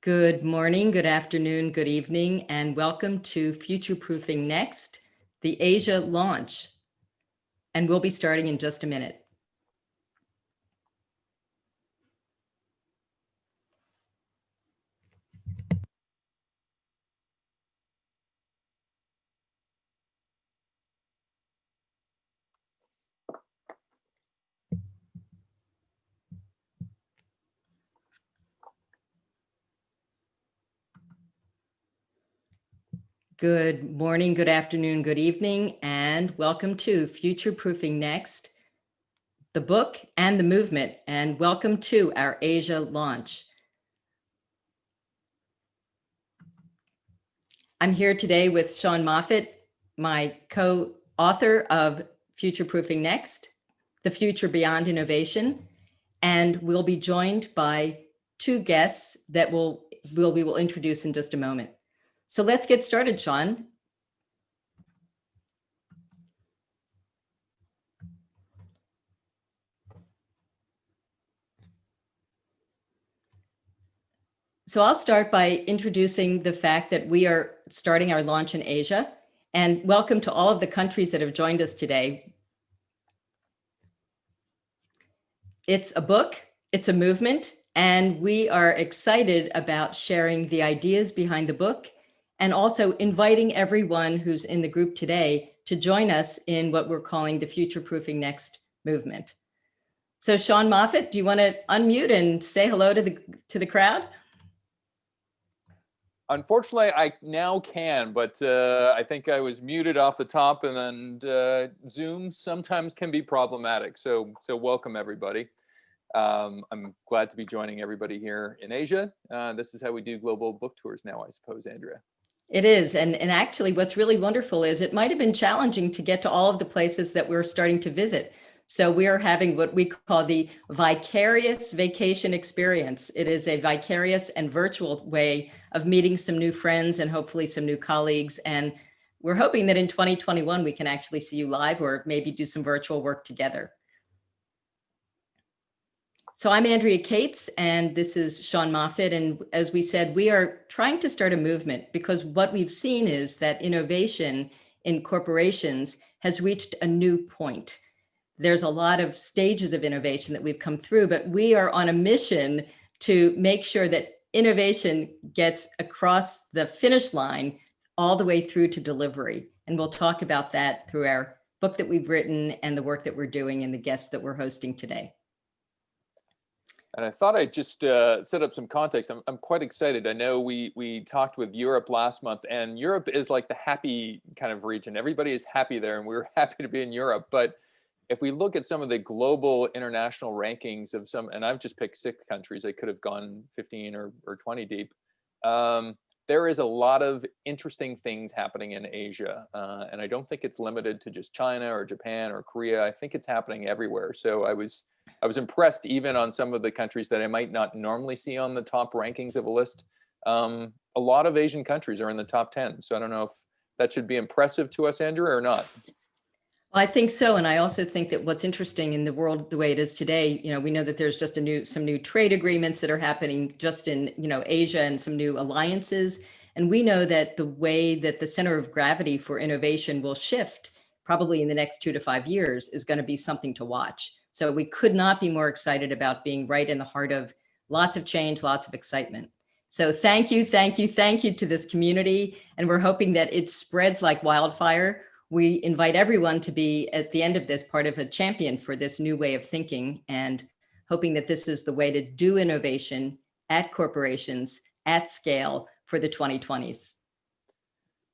Good morning, good afternoon, good evening, and welcome to Futureproofing NEXT, the Asia launch. And we'll be starting in just a minute. Good morning, good afternoon, good evening, and welcome to Futureproofing NEXT, the book and the movement, and welcome to our Asia launch. I'm here today with Sean Moffitt, my co-author of Futureproofing NEXT, The Future Beyond Innovation, and we'll be joined by two guests that we will introduce in just a moment. So let's get started, Sean. So I'll start by introducing the fact that we are starting our launch in Asia, and welcome to all of the countries that have joined us today. It's a book, it's a movement, and we are excited about sharing the ideas behind the book and also inviting everyone who's in the group today to join us in what we're calling the Futureproofing NEXT movement. So Sean Moffitt, do you want to unmute and say hello to the crowd? Unfortunately, I now can, but I think I was muted off the top, and then Zoom sometimes can be problematic. So welcome, everybody. I'm glad to be joining everybody here in Asia. This is how we do global book tours now, I suppose, Andrea. It is. And actually, what's really wonderful is it might have been challenging to get to all of the places that we're starting to visit. So we are having what we call the vicarious vacation experience. It is a vicarious and virtual way of meeting some new friends and hopefully some new colleagues. And we're hoping that in 2021, we can actually see you live or maybe do some virtual work together. So I'm Andrea Cates, and this is Sean Moffitt. And as we said, we are trying to start a movement because what we've seen is that innovation in corporations has reached a new point. There's a lot of stages of innovation that we've come through, but we are on a mission to make sure that innovation gets across the finish line all the way through to delivery. And we'll talk about that through our book that we've written and the work that we're doing and the guests that we're hosting today. And I thought I'd just set up some context. I'm quite excited. I know we talked with Europe last month, and Europe is like the happy kind of region. Everybody is happy there, and we were happy to be in Europe. But if we look at some of the global international rankings of some, and I've just picked 6 countries, I could have gone 15 or 20 deep. There is a lot of interesting things happening in Asia. And I don't think it's limited to just China or Japan or Korea. I think it's happening everywhere. So I was impressed even on some of the countries that I might not normally see on the top rankings of a list. A lot of Asian countries are in the top 10. So I don't know if that should be impressive to us, Andrea, or not. Well, I think so. And I also think that what's interesting in the world, the way it is today, we know that there's just some new trade agreements that are happening just in, Asia, and some new alliances. And we know that the way that the center of gravity for innovation will shift probably in the next 2 to 5 years is going to be something to watch. So we could not be more excited about being right in the heart of lots of change, lots of excitement. So thank you to this community. And we're hoping that it spreads like wildfire. We invite everyone to be, at the end of this, part of a champion for this new way of thinking, and hoping that this is the way to do innovation at corporations at scale for the 2020s.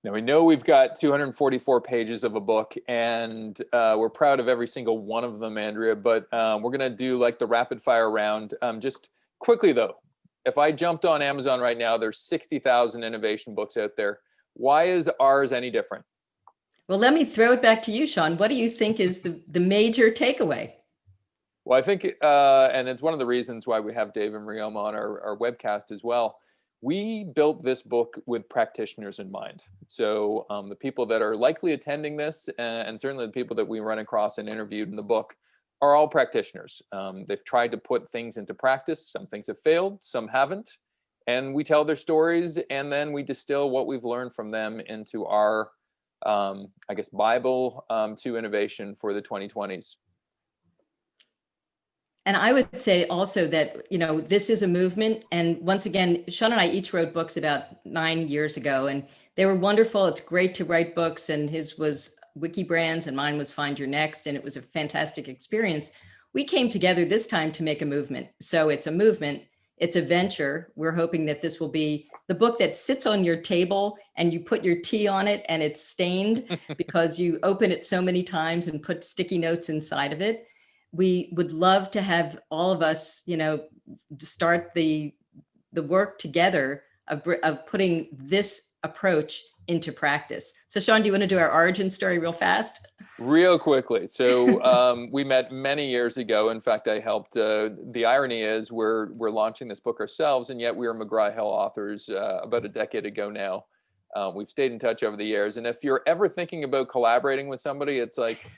Now, we know we've got 244 pages of a book, and we're proud of every single one of them, Andrea, but we're going to do like the rapid fire round. Just quickly, though, if I jumped on Amazon right now, there's 60,000 innovation books out there. Why is ours any different? Well, let me throw it back to you, Sean. What do you think is the major takeaway? Well, I think, and it's one of the reasons why we have Dave and Ryoma on our webcast as well. We built this book with practitioners in mind. So the people that are likely attending this, and certainly the people that we run across and interviewed in the book, are all practitioners. They've tried to put things into practice. Some things have failed, some haven't. and we tell their stories, and then we distill what we've learned from them into our, I guess, Bible to innovation for the 2020s. And I would say also that, this is a movement. And once again, Sean and I each wrote books about 9 years ago, and they were wonderful. It's great to write books, and his was Wiki Brands and mine was Find Your Next. And it was a fantastic experience. We came together this time to make a movement. So it's a movement. It's a venture. We're hoping that this will be the book that sits on your table and you put your tea on it and it's stained because you open it so many times and put sticky notes inside of it. We would love to have all of us, start the work together of putting this approach into practice. So Sean, do you want to do our origin story real fast? Real quickly. So we met many years ago. In fact, I helped. The irony is we're launching this book ourselves, and yet we were McGraw-Hill authors about a decade ago now. We've stayed in touch over the years. And if you're ever thinking about collaborating with somebody, it's like,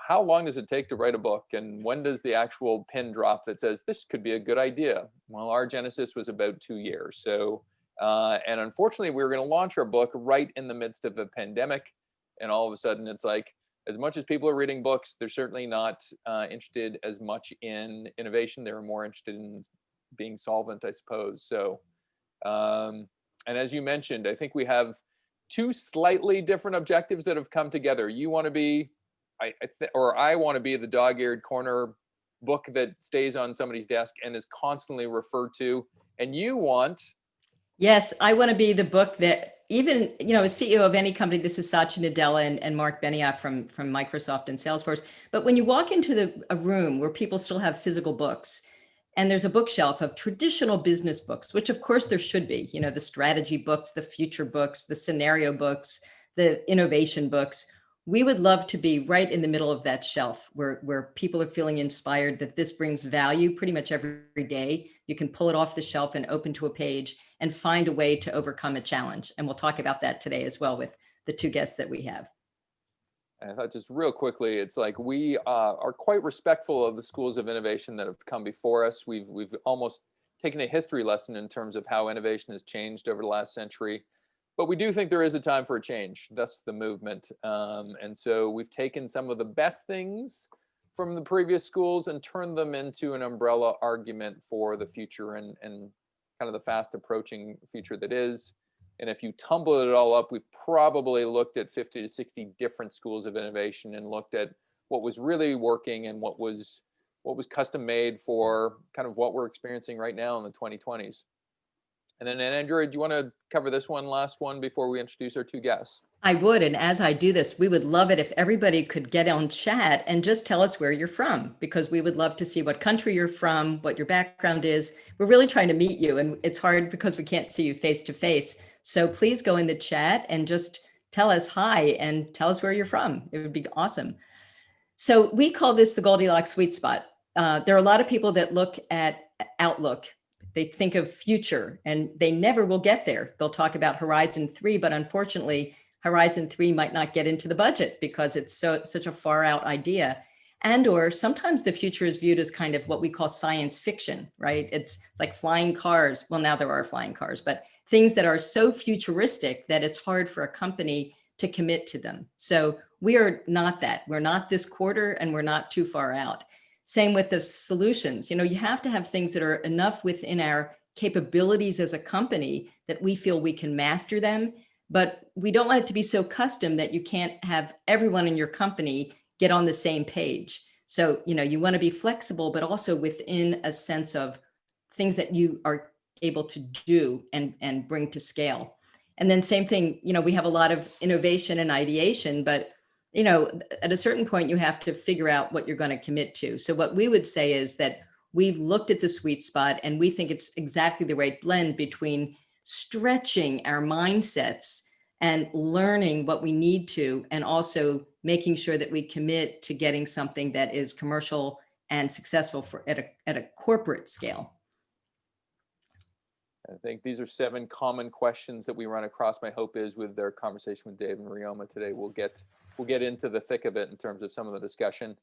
how long does it take to write a book? And when does the actual pin drop that says this could be a good idea? Well, our genesis was about 2 years. So, and unfortunately, we were going to launch our book right in the midst of a pandemic. And all of a sudden, it's like, as much as people are reading books, they're certainly not interested as much in innovation. They're more interested in being solvent, I suppose. So, and as you mentioned, I think we have two slightly different objectives that have come together. You want to be, I want to be the dog-eared corner book that stays on somebody's desk and is constantly referred to. And you want... Yes, I want to be the book that even, as CEO of any company, this is Satya Nadella and Mark Benioff from Microsoft and Salesforce. But when you walk into a room where people still have physical books, and there's a bookshelf of traditional business books, which of course there should be, the strategy books, the future books, the scenario books, the innovation books. We would love to be right in the middle of that shelf where people are feeling inspired that this brings value pretty much every day. You can pull it off the shelf and open to a page and find a way to overcome a challenge. And we'll talk about that today as well with the two guests that we have. I thought just real quickly, it's like we are quite respectful of the schools of innovation that have come before us. We've almost taken a history lesson in terms of how innovation has changed over the last century. But we do think there is a time for a change, thus the movement. And so we've taken some of the best things from the previous schools and turned them into an umbrella argument for the future and kind of the fast approaching future that is. And if you tumble it all up, we've probably looked at 50 to 60 different schools of innovation and looked at what was really working and what was custom made for kind of what we're experiencing right now in the 2020s. And then, Andrea, do you want to cover this last one before we introduce our two guests? I would. And as I do this, we would love it if everybody could get on chat and just tell us where you're from, because we would love to see what country you're from, what your background is. We're really trying to meet you, and it's hard because we can't see you face to face. So please go in the chat and just tell us hi and tell us where you're from. It would be awesome. So we call this the Goldilocks sweet spot. There are a lot of people that look at Outlook. They think of future and they never will get there. They'll talk about Horizon 3, but unfortunately, Horizon 3 might not get into the budget because it's such a far out idea. And or sometimes the future is viewed as kind of what we call science fiction, right? It's like flying cars. Well, now there are flying cars, but things that are so futuristic that it's hard for a company to commit to them. So we are not that. We're not this quarter and we're not too far out. Same with the solutions. You have to have things that are enough within our capabilities as a company that we feel we can master them, but we don't want it to be so custom that you can't have everyone in your company get on the same page. So, you want to be flexible, but also within a sense of things that you are able to do and bring to scale. And then same thing, we have a lot of innovation and ideation, but at a certain point, you have to figure out what you're going to commit to. So what we would say is that we've looked at the sweet spot and we think it's exactly the right blend between stretching our mindsets and learning what we need to, and also making sure that we commit to getting something that is commercial and successful at a corporate scale. I think these are 7 common questions that we run across. My hope is with their conversation with Dave and Ryoma today, we'll get into the thick of it in terms of some of the discussion.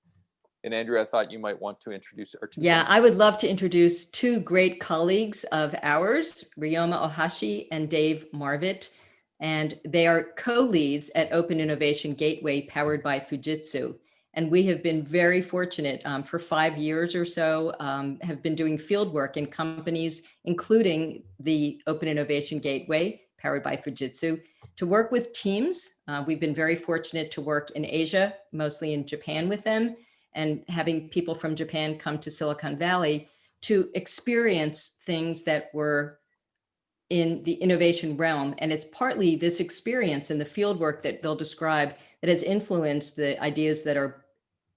And Andrea, I thought you might want to introduce our two Yeah, guests. I would love to introduce two great colleagues of ours, Ryoma Ohashi and Dave Marvit, and they are co-leads at Open Innovation Gateway powered by Fujitsu. And we have been very fortunate for 5 years or so, have been doing field work in companies, including the Open Innovation Gateway powered by Fujitsu, to work with teams. We've been very fortunate to work in Asia, mostly in Japan with them, and having people from Japan come to Silicon Valley to experience things that were in the innovation realm. And it's partly this experience and the field work that they'll describe that has influenced the ideas that are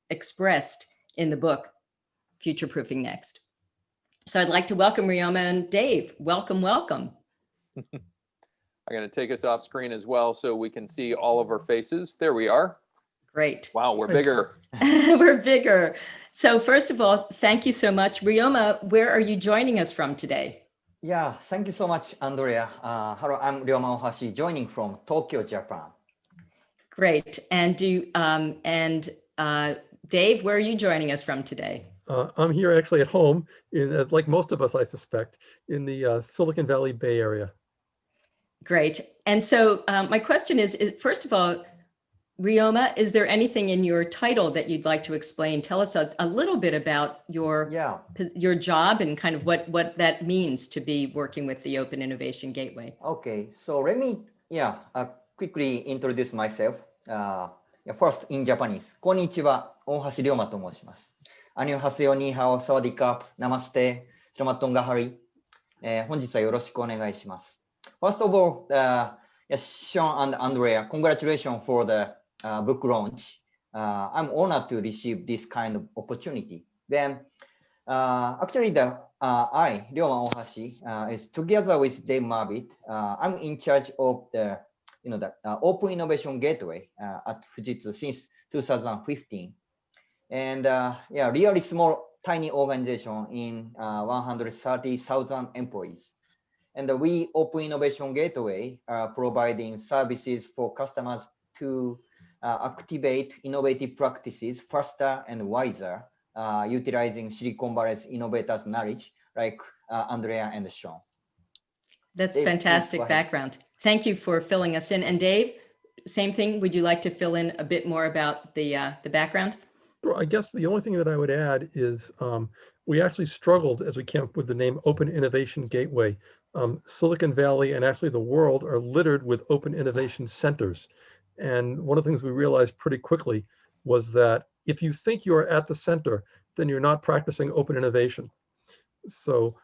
expressed in the book, Futureproofing Next. So I'd like to welcome Ryoma and Dave. Welcome, welcome. I'm going to take us off screen as well so we can see all of our faces. There we are. Great. Wow, we're bigger. We're bigger. So first of all, thank you so much. Ryoma, where are you joining us from today? Yeah, thank you so much, Andrea. Hello, I'm Ryoma Ohashi, joining from Tokyo, Japan. Great. And Dave, where are you joining us from today? I'm here actually at home, like most of us, I suspect, in the Silicon Valley Bay Area. Great. And so my question is, first of all, Ryoma, is there anything in your title that you'd like to explain? Tell us a little bit about your job and kind of what that means to be working with the Open Innovation Gateway. Okay, so let me quickly introduce myself. First in Japanese. こんにちは、大橋龍馬と申します。アニョハセヨ、ニーハオ、サワディカープ、ナマステ、シロマットンガハリ。本日はよろしくお願いします。First of all, Sean and Andrea, congratulations for the book launch. I'm honored to receive this kind of opportunity. Then, actually, I, Ryoma Ohashi, is together with Dave Marvit. I'm in charge of the Open Innovation Gateway at Fujitsu since 2015. And really small, tiny organization in 130,000 employees. And we Open Innovation Gateway providing services for customers to activate innovative practices faster and wiser, utilizing Silicon Valley's innovators' knowledge, like Andrea and Sean. That's Dave, fantastic background. Thank you for filling us in. And Dave, same thing. Would you like to fill in a bit more about the background? Sure. I guess the only thing that I would add is we actually struggled as we came up with the name Open Innovation Gateway. Silicon Valley and actually the world are littered with open innovation centers. And one of the things we realized pretty quickly was that if you think you're at the center, then you're not practicing open innovation. So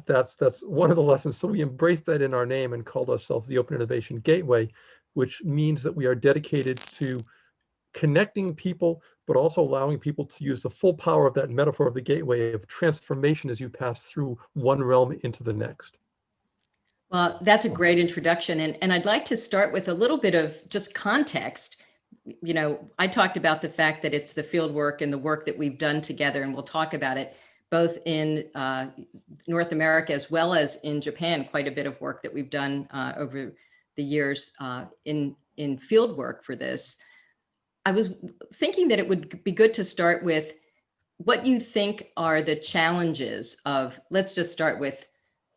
that's one of the lessons. So we embraced that in our name and called ourselves the Open Innovation Gateway, which means that we are dedicated to connecting people, but also allowing people to use the full power of that metaphor of the gateway of transformation as you pass through one realm into the next. Well, that's a great introduction. And I'd like to start with a little bit of just context. You know, I talked about the fact that it's the field work and the work that we've done together, and we'll talk about it both in North America as well as in Japan, quite a bit of work that we've done over the years in field work for this. I was thinking that it would be good to start with what you think are the challenges of, let's just start with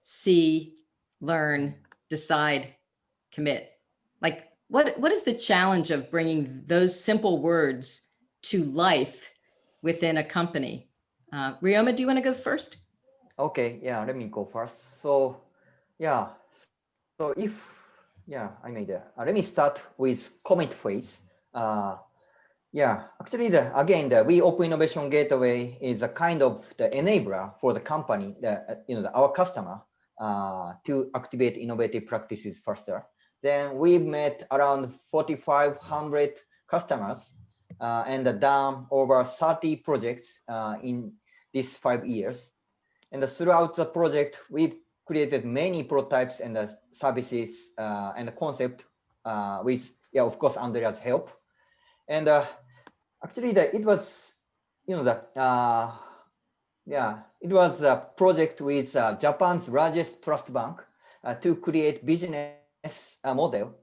see, learn, decide, commit. Like what is the challenge of bringing those simple words to life within a company? Ryoma, do you want to go first? Okay, let me go first. So, let me start with commit phase. Actually, we Open Innovation Gateway is a kind of the enabler for the company, our customer, to activate innovative practices faster. Then we met around 4,500 customers and done over 30 projects in these 5 years. And throughout the project, we've created many prototypes and services and the concept with, of course, Andrea's help. And actually, it was, it was a project with Japan's largest trust bank to create business model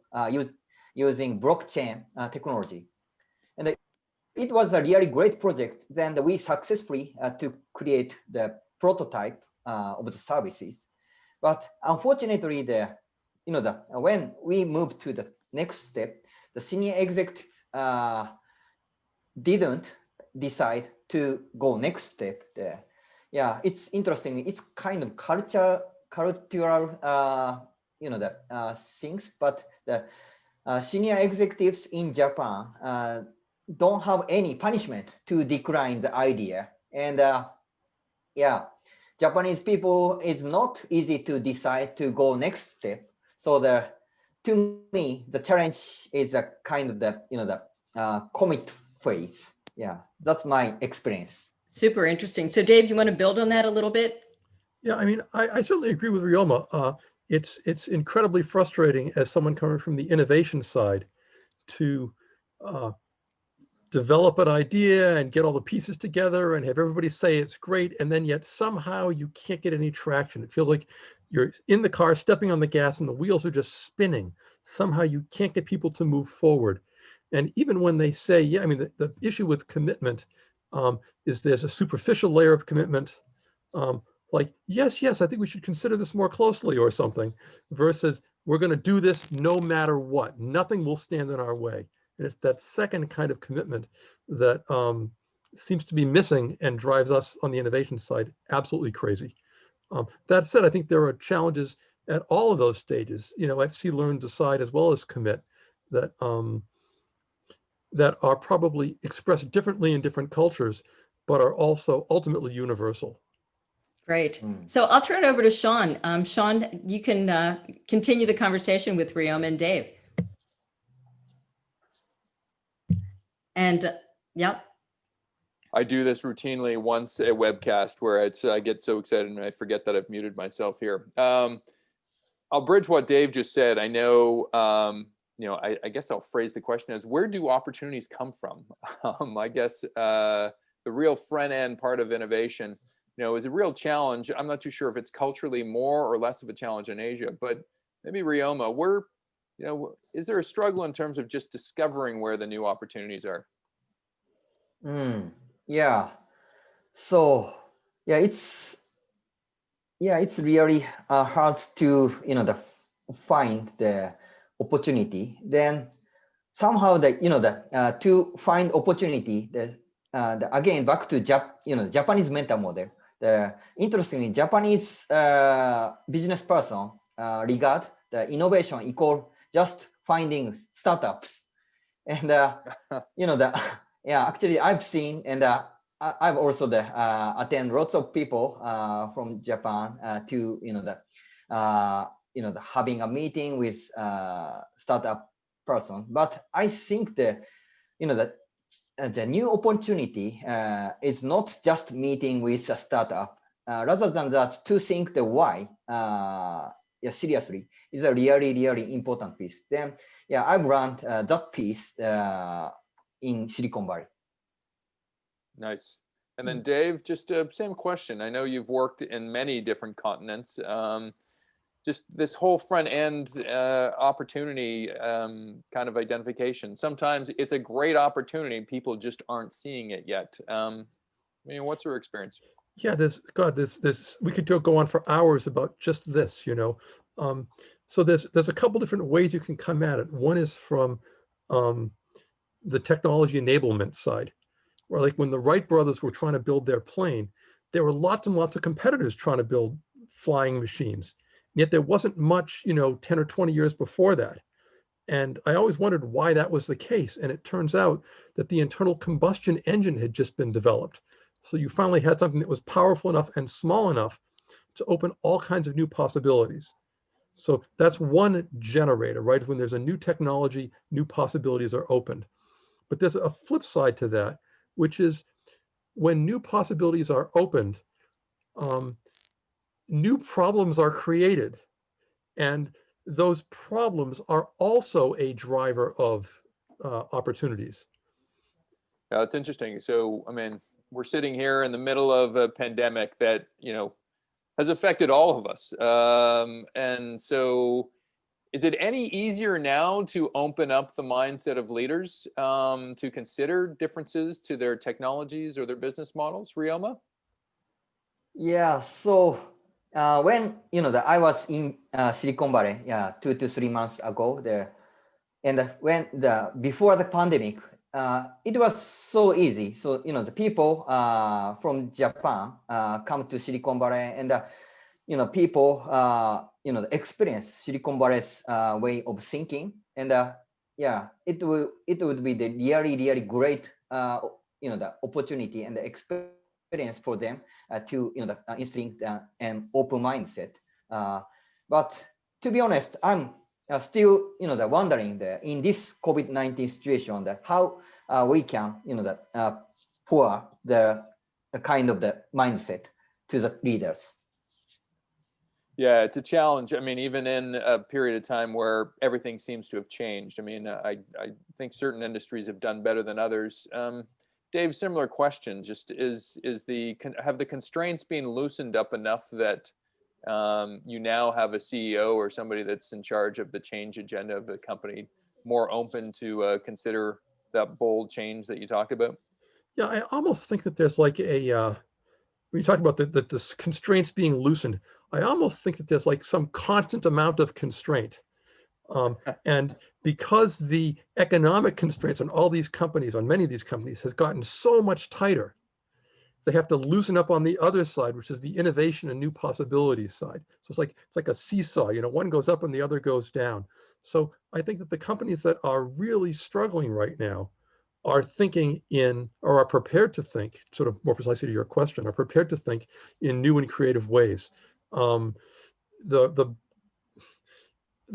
using blockchain technology. And it was a really great project. Then we successfully to create the prototype of the services. But unfortunately, when we moved to the next step, the senior executive didn't decide to go next step there. Yeah, it's interesting. It's kind of cultural, things, but the senior executives in Japan don't have any punishment to decline the idea. And yeah, Japanese people, it's not easy to decide to go next step. So to me, the challenge is a kind of the commit phase. Yeah, that's my experience. Super interesting. So Dave, you want to build on that a little bit? Yeah, I mean, I certainly agree with Ryoma. It's incredibly frustrating as someone coming from the innovation side to develop an idea and get all the pieces together and have everybody say it's great, and then yet somehow you can't get any traction. It feels like you're in the car stepping on the gas and the wheels are just spinning. Somehow you can't get people to move forward. And even when they say, yeah, I mean, the issue with commitment is there's a superficial layer of commitment, like, yes, I think we should consider this more closely or something, versus we're going to do this no matter what. Nothing will stand in our way. And it's that second kind of commitment that seems to be missing and drives us on the innovation side absolutely crazy. That said, I think there are challenges at all of those stages, at see, learn, decide, as well as commit, that that are probably expressed differently in different cultures, but are also ultimately universal. Great. So I'll turn it over to Sean. Sean, you can continue the conversation with Ryoma and Dave. And yeah. I do this routinely once a webcast where I get so excited and I forget that I've muted myself here. I'll bridge what Dave just said. I know, I guess I'll phrase the question as, where do opportunities come from? I guess the real front end part of innovation, is a real challenge. I'm not too sure if it's culturally more or less of a challenge in Asia, but maybe Ryoma, is there a struggle in terms of just discovering where the new opportunities are? Yeah. So yeah, it's really hard to find the opportunity. Then somehow to find opportunity, again back to Japanese mental model. Interestingly, Japanese business person regard the innovation equal just finding startups, and actually I've seen, and I've also attend lots of people from Japan to having a meeting with startup person. But I think that the new opportunity is not just meeting with a startup. Rather than that, to think the why seriously is a really important piece. Then I've learned that piece in Silicon Valley. Nice. And then Dave, just same question. I know you've worked in many different continents. Just this whole front end opportunity kind of identification. Sometimes it's a great opportunity and people just aren't seeing it yet. What's your experience? Yeah, this we could go on for hours about just this, So there's a couple different ways you can come at it. One is from the technology enablement side, where like when the Wright brothers were trying to build their plane, there were lots and lots of competitors trying to build flying machines. Yet there wasn't much, 10 or 20 years before that. And I always wondered why that was the case. And it turns out that the internal combustion engine had just been developed. So you finally had something that was powerful enough and small enough to open all kinds of new possibilities. So that's one generator, right? When there's a new technology, new possibilities are opened. But there's a flip side to that, which is when new possibilities are opened, new problems are created. And those problems are also a driver of opportunities. Yeah, it's interesting. So, we're sitting here in the middle of a pandemic that, has affected all of us. And so Is it any easier now to open up the mindset of leaders to consider differences to their technologies or their business models, Ryoma? Yeah, so when I was in Silicon Valley, 2 to 3 months ago there, and when before the pandemic, it was so easy. So the people from Japan come to Silicon Valley, and people experience Silicon Valley's way of thinking, and yeah, it would be the really great the opportunity and the experience for them to instinct and open mindset. But to be honest, I'm still wondering in this COVID-19 situation that how we can pour the kind of the mindset to the leaders. Yeah, it's a challenge. I mean, even in a period of time where everything seems to have changed. I mean, I think certain industries have done better than others. Dave, similar question. Just have the constraints been loosened up enough that you now have a CEO or somebody that's in charge of the change agenda of the company more open to consider that bold change that you talked about? Yeah, I almost think that there's like a when you talk about the constraints being loosened, I almost think that there's like some constant amount of constraint. And because the economic constraints on all these companies, on many of these companies, has gotten so much tighter, they have to loosen up on the other side, which is the innovation and new possibilities side. So it's like a seesaw, one goes up and the other goes down. So I think that the companies that are really struggling right now are thinking in, or are prepared to think, sort of more precisely to your question, are prepared to think in new and creative ways. The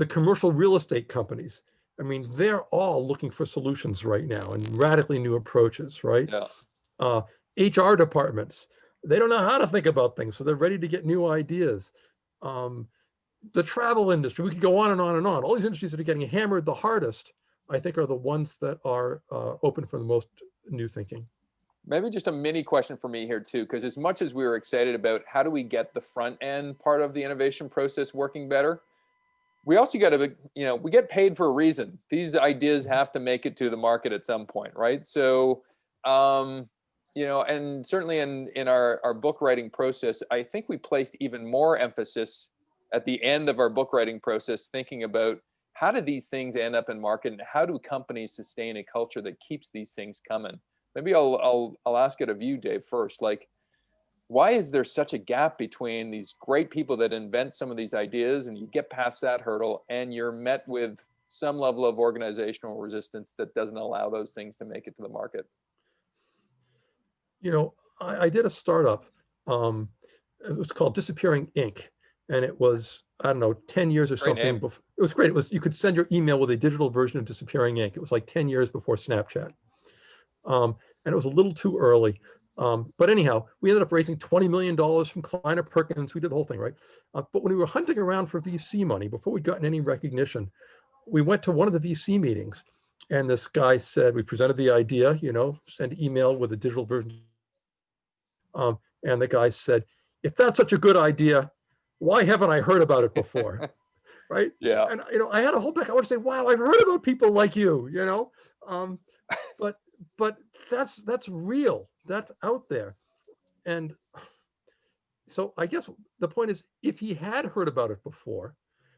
commercial real estate companies, I mean, they're all looking for solutions right now and radically new approaches, right? Yeah. HR departments, they don't know how to think about things, so they're ready to get new ideas. The travel industry, we could go on and on and on. All these industries that are getting hammered the hardest, I think, are the ones that are open for the most new thinking. Maybe just a mini question for me here too, because as much as we were excited about how do we get the front end part of the innovation process working better, we also got to, we get paid for a reason. These ideas have to make it to the market at some point, right? So, and certainly in our book writing process, I think we placed even more emphasis at the end of our book writing process, thinking about how do these things end up in market and how do companies sustain a culture that keeps these things coming? Maybe I'll ask it of you, Dave, first. Like, why is there such a gap between these great people that invent some of these ideas and you get past that hurdle and you're met with some level of organizational resistance that doesn't allow those things to make it to the market? I did a startup. It was called Disappearing Ink. And it was, I don't know, 10 years or something. Before. It was great. You could send your email with a digital version of Disappearing Ink. It was like 10 years before Snapchat. And it was a little too early. But anyhow, we ended up raising $20 million from Kleiner Perkins. We did the whole thing, right? But when we were hunting around for VC money, before we'd gotten any recognition, we went to one of the VC meetings. And this guy said, we presented the idea, send email with a digital version. And the guy said, if that's such a good idea, why haven't I heard about it before? Right? Yeah. And I had a whole back. I want to say, wow, I've heard about people like you, but that's real. That's out there. And so I guess the point is, if he had heard about it before,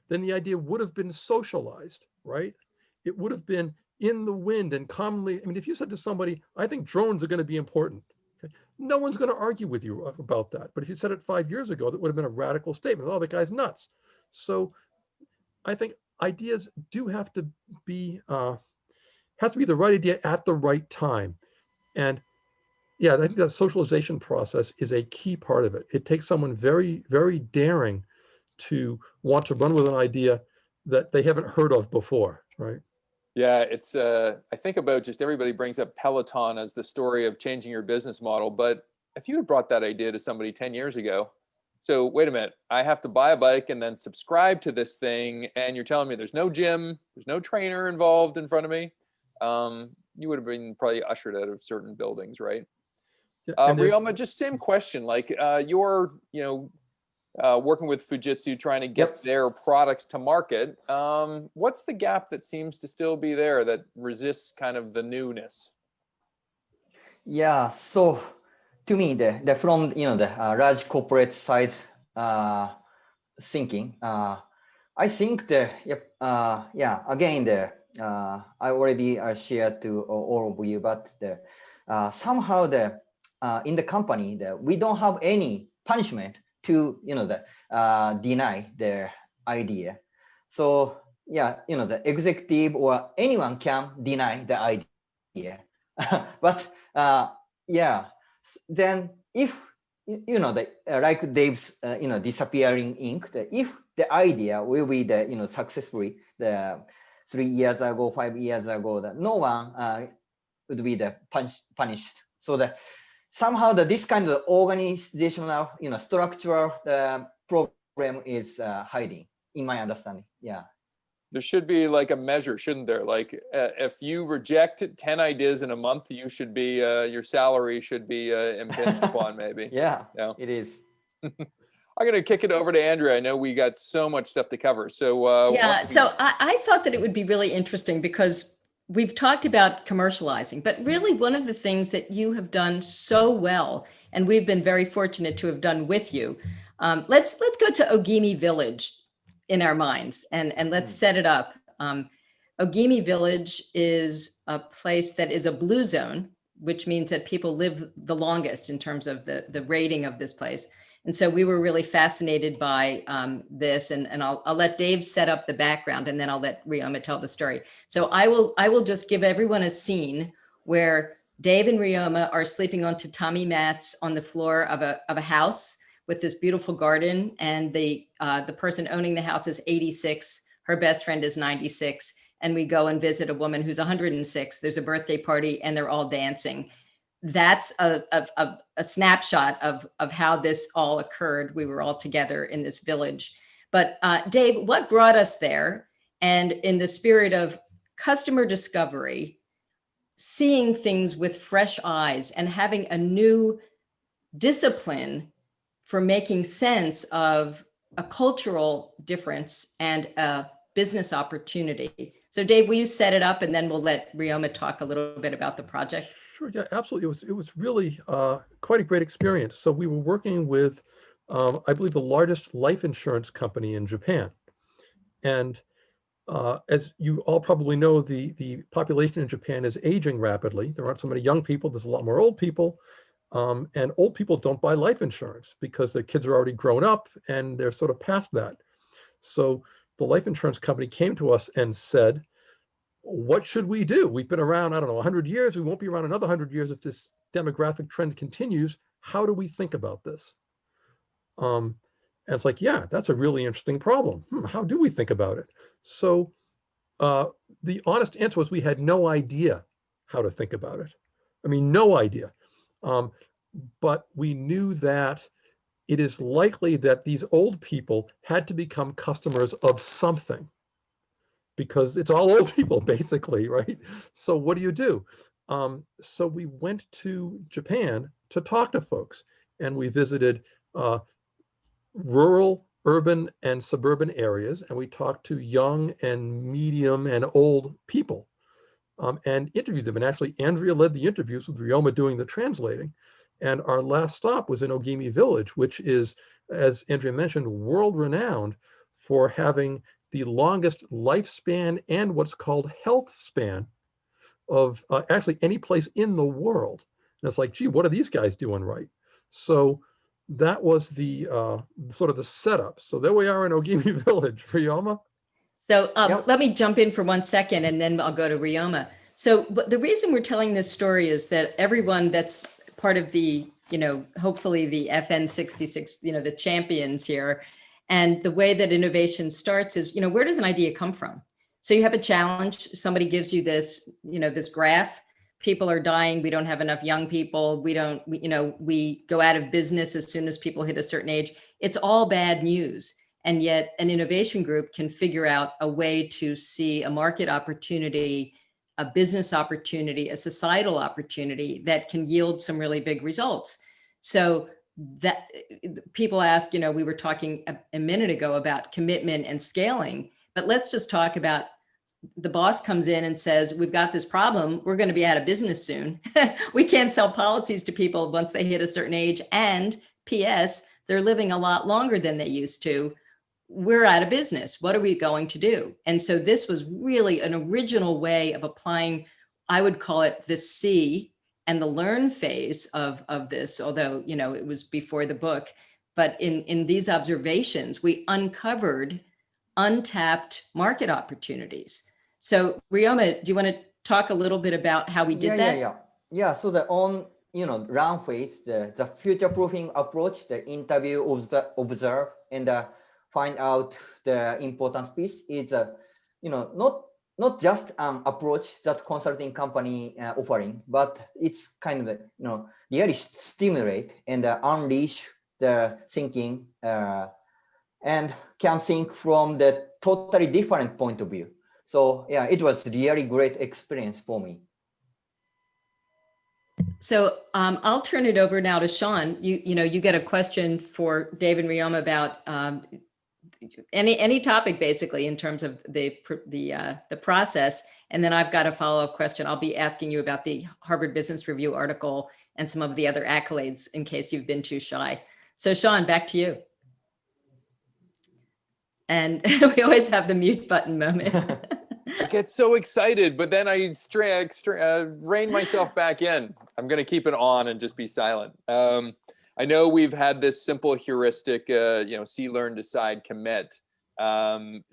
then the idea would have been socialized, right? It would have been in the wind and commonly. I mean, if you said to somebody, I think drones are going to be important, okay, no one's going to argue with you about that. But if you said it 5 years ago, that would have been a radical statement. Oh, the guy's nuts. So I think ideas do have to be, has to be the right idea at the right time. And yeah, I think that socialization process is a key part of it. It takes someone very, very daring to want to run with an idea that they haven't heard of before, right? Yeah, it's, I think about just everybody brings up Peloton as the story of changing your business model. But if you had brought that idea to somebody 10 years ago, so wait a minute, I have to buy a bike and then subscribe to this thing. And you're telling me there's no gym, there's no trainer involved in front of me. You would have been probably ushered out of certain buildings, right? Ryoma, just same question, like your, working with Fujitsu, trying to get their products to market. What's the gap that seems to still be there that resists kind of the newness? Yeah, so to me, the from the large corporate side thinking, I think again I already shared to all of you, but somehow in the company we don't have any punishment to deny their idea. So the executive or anyone can deny the idea. But then if like Dave's disappearing ink, if the idea will be successfully the 3 years ago, 5 years ago, that no one would be punished. So that somehow this kind of organizational structural problem is hiding, in my understanding. Yeah. There should be like a measure, shouldn't there? Like if you reject 10 ideas in a month, you should be, your salary should be impinged upon maybe. Yeah, it is. I'm going to kick it over to Andrea. I know we got so much stuff to cover. So I thought that it would be really interesting because we've talked about commercializing, but really one of the things that you have done so well, and we've been very fortunate to have done with you. Let's go to Ogimi Village in our minds and let's set it up. Ogimi Village is a place that is a blue zone, which means that people live the longest in terms of the rating of this place. And so we were really fascinated by this, and I'll let Dave set up the background, and then I'll let Ryoma tell the story. So I will just give everyone a scene where Dave and Ryoma are sleeping on tatami mats on the floor of a house with this beautiful garden, and the person owning the house is 86. Her best friend is 96, and we go and visit a woman who's 106. There's a birthday party, and they're all dancing. That's a snapshot of how this all occurred. We were all together in this village. But Dave, what brought us there? And in the spirit of customer discovery, seeing things with fresh eyes and having a new discipline for making sense of a cultural difference and a business opportunity. So Dave, will you set it up, and then we'll let Ryoma talk a little bit about the project? Sure, yeah, absolutely. It was really quite a great experience. So we were working with, I believe, the largest life insurance company in Japan. And as you all probably know, the population in Japan is aging rapidly. There aren't so many young people. There's a lot more old people. And old people don't buy life insurance because their kids are already grown up and they're sort of past that. So the life insurance company came to us and said, what should we do? We've been around, I don't know, 100 years. We won't be around another 100 years if this demographic trend continues. How do we think about this? And it's like, yeah, that's a really interesting problem. How do we think about it? So the honest answer was we had no idea how to think about it. I mean, no idea. But we knew that it is likely that these old people had to become customers of something, because it's all old people basically, right? So what do you do? So we went to Japan to talk to folks, and we visited rural, urban, and suburban areas, and we talked to young and medium and old people and interviewed them. And actually, Andrea led the interviews with Ryoma doing the translating. And our last stop was in Ogimi Village, which is, as Andrea mentioned, world-renowned for having the longest lifespan and what's called health span of actually any place in the world. And it's like, gee, what are these guys doing right? So that was the sort of the setup. So there we are in Ogimi Village. Ryoma? So let me jump in for 1 second, and then I'll go to Ryoma. So the reason we're telling this story is that everyone that's part of the, hopefully the FN66, the champions here, and the way that innovation starts is, where does an idea come from? So you have a challenge, somebody gives you this, this graph, people are dying, we don't have enough young people, we go out of business as soon as people hit a certain age. It's all bad news. And yet an innovation group can figure out a way to see a market opportunity, a business opportunity, a societal opportunity that can yield some really big results. So that people ask, you know, we were talking a minute ago about commitment and scaling, but let's just talk about the boss comes in and says, we've got this problem. We're going to be out of business soon. We can't sell policies to people once they hit a certain age. And PS, they're living a lot longer than they used to. We're out of business. What are we going to do? And so this was really an original way of applying, I would call it the C and the learn phase of this, although, you know, it was before the book. But in these observations, we uncovered untapped market opportunities. So Ryoma, do you want to talk a little bit about how we did that? Yeah. So the on, you know, round phase, the future proofing approach, the interview, observe, and find out the importance piece is, you know, not just an approach that consulting company offering, but it's kind of, you know, really stimulate and unleash the thinking and can think from the totally different point of view. So yeah, it was really great experience for me. So I'll turn it over now to Sean. You know, you get a question for Dave and Ryoma about any topic basically in terms of the process, and then I've got a follow-up question. I'll be asking you about the Harvard Business Review article and some of the other accolades in case you've been too shy. So Sean, back to you. And we always have the mute button moment. I get so excited, but then I rein myself back in. I'm going to keep it on and just be silent. I know we've had this simple heuristic, you know, see, learn, decide, commit.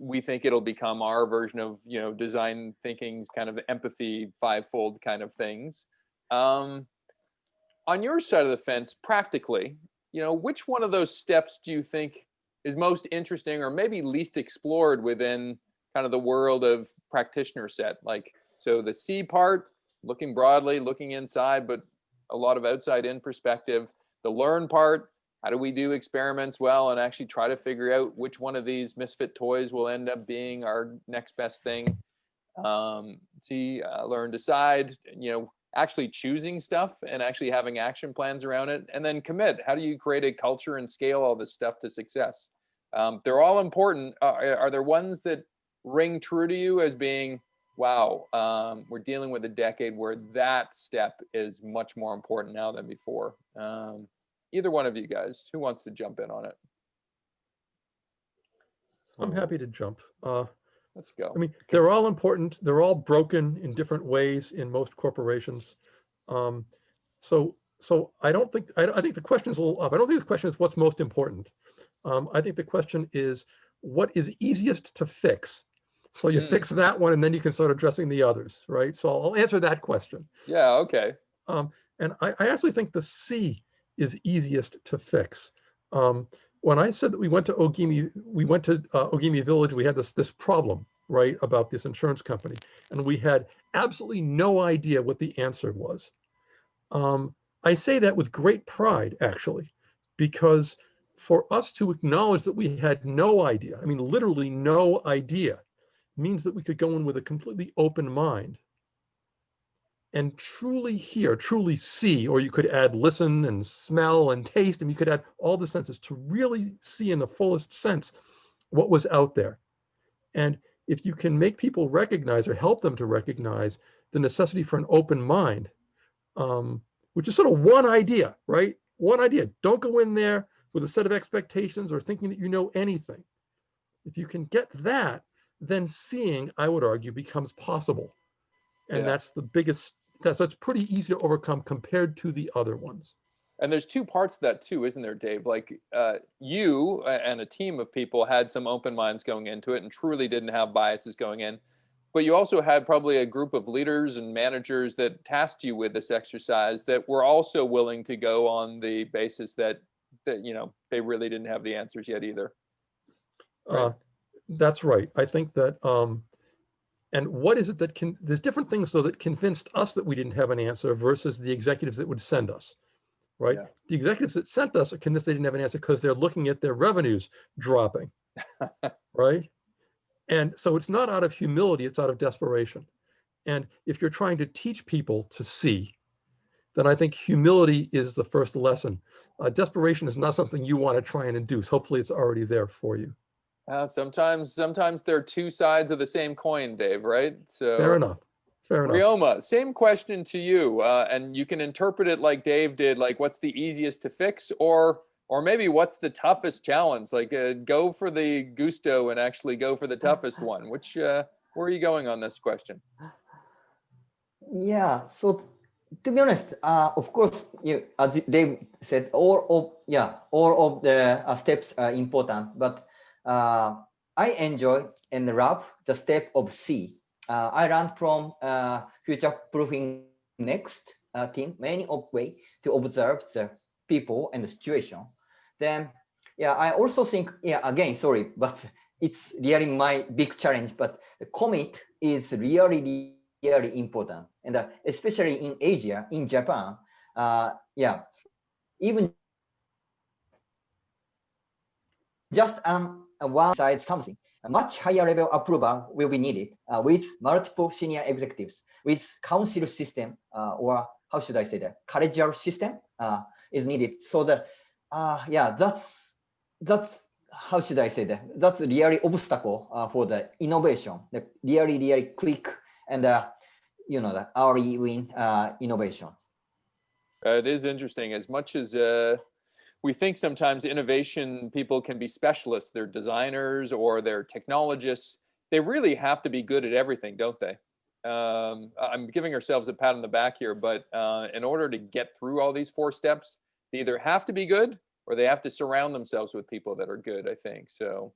We think it'll become our version of, you know, design thinking's kind of empathy, fivefold kind of things. On your side of the fence, practically, you know, which one of those steps do you think is most interesting or maybe least explored within kind of the world of practitioner set? Like, so the C part, looking broadly, looking inside, but a lot of outside in perspective. The learn part, how do we do experiments well and actually try to figure out which one of these misfit toys will end up being our next best thing. C, learn, decide, you know, actually choosing stuff and actually having action plans around it. And then commit, how do you create a culture and scale all this stuff to success? They're all important. Are there ones that ring true to you as being, wow, we're dealing with a decade where that step is much more important now than before? Either one of you guys, who wants to jump in on it? I'm happy to jump. Let's go. I mean, they're all important. They're all broken in different ways in most corporations. So I don't think, I think the question is a little up. I don't think the question is what's most important. I think the question is what is easiest to fix. So you fix that one and then you can start addressing the others, right? So I'll answer that question. Yeah, okay. And I actually think the C is easiest to fix. When I said that we went to Ogimi Village, we had this problem, right, about this insurance company, and we had absolutely no idea what the answer was. I say that with great pride, actually, because for us to acknowledge that we had no idea, I mean, literally no idea, means that we could go in with a completely open mind and truly hear, truly see, or you could add listen and smell and taste, and you could add all the senses to really see in the fullest sense what was out there. And if you can make people recognize or help them to recognize the necessity for an open mind, which is sort of one idea, right? One idea. Don't go in there with a set of expectations or thinking that you know anything. If you can get that, then seeing, I would argue, becomes possible. And that's the biggest, that's pretty easy to overcome compared to the other ones. And there's two parts to that too, isn't there, Dave? Like you and a team of people had some open minds going into it and truly didn't have biases going in. But you also had probably a group of leaders and managers that tasked you with this exercise that were also willing to go on the basis that you know, they really didn't have the answers yet either. Right? That's right. I think that, and what is it that there's different things though that convinced us that we didn't have an answer versus the executives that would send us, right? Yeah. The executives that sent us are convinced they didn't have an answer because they're looking at their revenues dropping, right? And so it's not out of humility, it's out of desperation. And if you're trying to teach people to see, then I think humility is the first lesson. Desperation is not something you want to try and induce. Hopefully it's already there for you. Sometimes they're two sides of the same coin, Dave, right? So Fair enough. Fair enough. Ryoma, same question to you, and you can interpret it like Dave did, like what's the easiest to fix, or maybe what's the toughest challenge? Like go for the gusto and actually go for the toughest one. Which where are you going on this question? Yeah, so to be honest, of course, as Dave said, all of the steps are important, but I enjoy and love the step of C. I learned from Futureproofing NEXT team many of way to observe the people and the situation. Then, yeah, I also think, again, sorry, but it's really my big challenge, but the commit is really important. And especially in Asia, in Japan, even just one side something, a much higher level approval will be needed with multiple senior executives, with council system, or how should I say that, collegial system is needed. So that, that's how should I say that? That's really obstacle for the innovation, the really quick and the early win innovation. It is interesting. As much as we think sometimes innovation people can be specialists, they're designers or they're technologists. They really have to be good at everything, don't they? I'm giving ourselves a pat on the back here, but in order to get through all these 4 steps, they either have to be good or they have to surround themselves with people that are good, I think. So,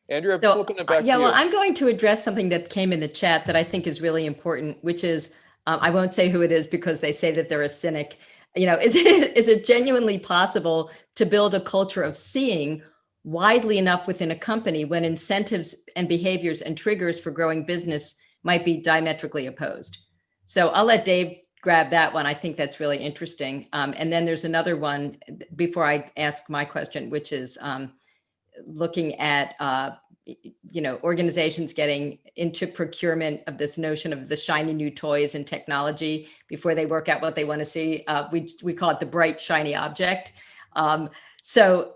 Andrea, So, flipping it back to you. well, I'm going to address something that came in the chat that I think is really important, which is, I won't say who it is because they say that they're a cynic. Is it genuinely possible to build a culture of seeing widely enough within a company when incentives and behaviors and triggers for growing business might be diametrically opposed? So I'll let Dave grab that one. I think that's really interesting. And then there's another one before I ask my question, which is looking at organizations getting into procurement of this notion of the shiny new toys and technology before they work out what they want to see. We call it the bright shiny object. So